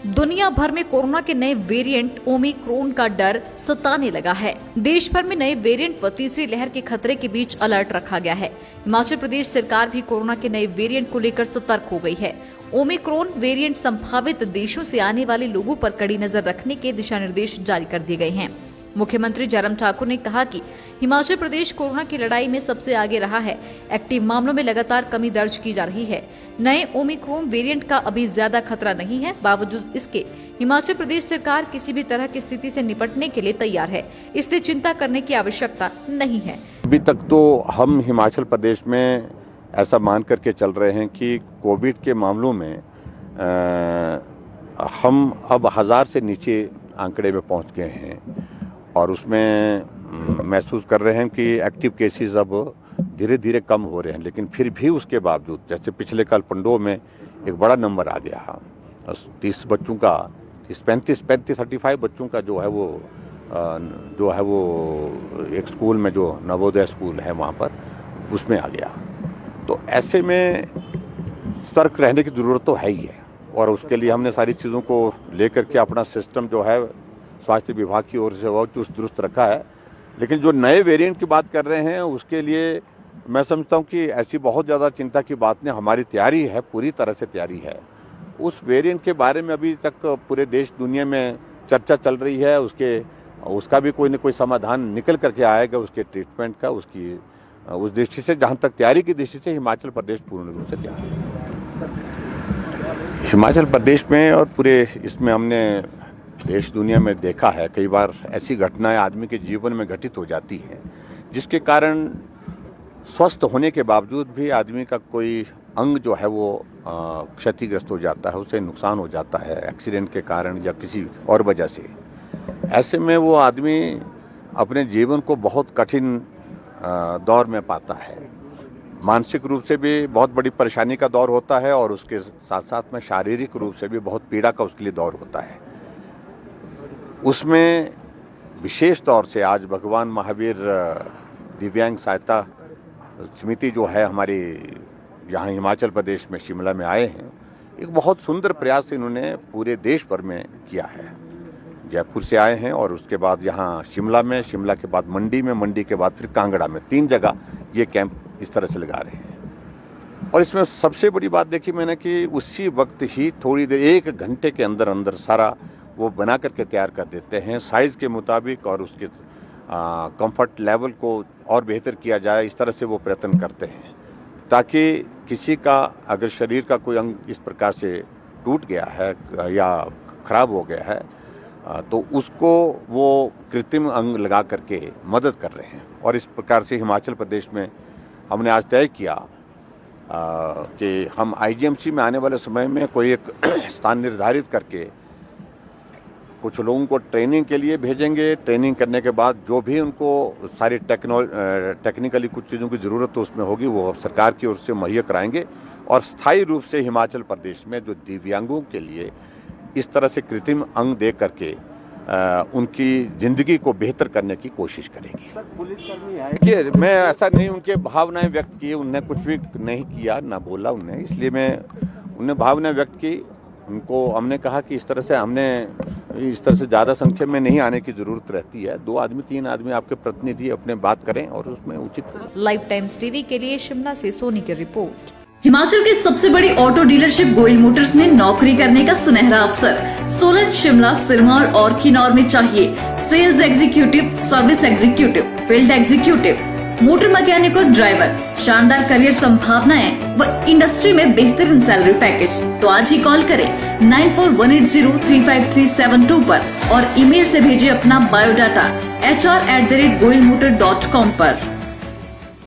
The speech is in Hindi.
दुनिया भर में कोरोना के नए वेरिएंट ओमिक्रॉन का डर सताने लगा है। देश भर में नए वेरिएंट व तीसरी लहर के खतरे के बीच अलर्ट रखा गया है। हिमाचल प्रदेश सरकार भी कोरोना के नए वेरिएंट को लेकर सतर्क हो गई है। ओमिक्रॉन वेरिएंट संभावित देशों से आने वाले लोगों पर कड़ी नजर रखने के दिशा निर्देश जारी कर दिए गए हैं। मुख्यमंत्री जयराम ठाकुर ने कहा कि हिमाचल प्रदेश कोरोना की लड़ाई में सबसे आगे रहा है। एक्टिव मामलों में लगातार कमी दर्ज की जा रही है। नए ओमिक्रॉन वेरिएंट का अभी ज्यादा खतरा नहीं है। बावजूद इसके हिमाचल प्रदेश सरकार किसी भी तरह की स्थिति से निपटने के लिए तैयार है, इसलिए चिंता करने की आवश्यकता नहीं है। अभी तक तो हम हिमाचल प्रदेश में ऐसा मान करके चल रहे हैं कि कोविड के मामलों में हम अब 1000 से नीचे आंकड़े में पहुंच गए हैं और उसमें महसूस कर रहे हैं कि एक्टिव केसेस अब धीरे धीरे कम हो रहे हैं। लेकिन फिर भी उसके बावजूद जैसे पिछले कल पंडो में एक बड़ा नंबर आ गया, 30 बच्चों का 35 35 बच्चों का जो है वो एक स्कूल में जो नवोदय स्कूल है वहाँ पर उसमें आ गया। तो ऐसे में सतर्क रहने की ज़रूरत तो है ही है और उसके लिए हमने सारी चीज़ों को लेकर के अपना सिस्टम जो है स्वास्थ्य विभाग की ओर से बहुत चुस्त दुरुस्त रखा है। लेकिन जो नए वेरिएंट की बात कर रहे हैं उसके लिए मैं समझता हूं कि ऐसी बहुत ज़्यादा चिंता की बात नहीं। हमारी तैयारी है, पूरी तरह से तैयारी है। उस वेरिएंट के बारे में अभी तक पूरे देश दुनिया में चर्चा चल रही है। उसका भी कोई न कोई समाधान निकल करके आएगा, उसके ट्रीटमेंट का। उस दृष्टि से जहाँ तक तैयारी की दृष्टि से हिमाचल प्रदेश पूर्ण रूप से तैयार है। हिमाचल प्रदेश में और पूरे इसमें हमने देश दुनिया में देखा है, कई बार ऐसी घटनाएं आदमी के जीवन में घटित हो जाती हैं जिसके कारण स्वस्थ होने के बावजूद भी आदमी का कोई अंग जो है वो क्षतिग्रस्त हो जाता है, उसे नुकसान हो जाता है एक्सीडेंट के कारण या किसी और वजह से। ऐसे में वो आदमी अपने जीवन को बहुत कठिन दौर में पाता है। मानसिक रूप से भी बहुत बड़ी परेशानी का दौर होता है और उसके साथ साथ में शारीरिक रूप से भी बहुत पीड़ा का उसके लिए दौर होता है। उसमें विशेष तौर से आज भगवान महावीर दिव्यांग सहायता समिति जो है हमारी यहाँ हिमाचल प्रदेश में शिमला में आए हैं, एक बहुत सुंदर प्रयास इन्होंने पूरे देश भर में किया है। जयपुर से आए हैं और उसके बाद यहाँ शिमला में, शिमला के बाद मंडी में, मंडी के बाद फिर कांगड़ा में, 3 जगह ये कैंप इस तरह से लगा रहे हैं। और इसमें सबसे बड़ी बात देखी मैंने कि उसी वक्त ही थोड़ी देर 1 घंटे के अंदर अंदर सारा वो बना करके तैयार कर देते हैं साइज़ के मुताबिक और उसके कंफर्ट लेवल को और बेहतर किया जाए, इस तरह से वो प्रयत्न करते हैं ताकि किसी का अगर शरीर का कोई अंग इस प्रकार से टूट गया है या ख़राब हो गया है तो उसको वो कृत्रिम अंग लगा करके मदद कर रहे हैं। और इस प्रकार से हिमाचल प्रदेश में हमने आज तय किया कि हम IGMC में आने वाले समय में कोई एक स्थान निर्धारित करके कुछ लोगों को ट्रेनिंग के लिए भेजेंगे। ट्रेनिंग करने के बाद जो भी उनको सारी टेक्निकली कुछ चीज़ों की ज़रूरत तो उसमें होगी वो सरकार की ओर से मुहैया कराएंगे और स्थायी रूप से हिमाचल प्रदेश में जो दिव्यांगों के लिए इस तरह से कृत्रिम अंग दे करके उनकी ज़िंदगी को बेहतर करने की कोशिश करेंगे। देखिए, मैं ऐसा नहीं उनके भावनाएं व्यक्त किए, उनने कुछ भी नहीं किया ना बोला उनने, इसलिए मैं उनने भावनाएं व्यक्त की। उनको हमने कहा कि इस तरह से ज़्यादा संख्या में नहीं आने की जरूरत रहती है। 2 आदमी 3 आदमी आपके प्रतिनिधि अपने बात करें और उसमें उचित। लाइव टाइम्स टीवी के लिए शिमला से सोनी की रिपोर्ट। हिमाचल की सबसे बड़ी ऑटो डीलरशिप गोयल मोटर्स में नौकरी करने का सुनहरा अवसर सोलन, शिमला, सिरमौर और किन्नौर में चाहिए sales executive, service executive, field executive, motor mechanic और ड्राइवर। शानदार करियर संभावनाएं व इंडस्ट्री में बेहतरीन सैलरी पैकेज। तो आज ही कॉल करें 9418035372 पर और ईमेल से भेजिए अपना बायोडाटा hr@goilmotor.com पर।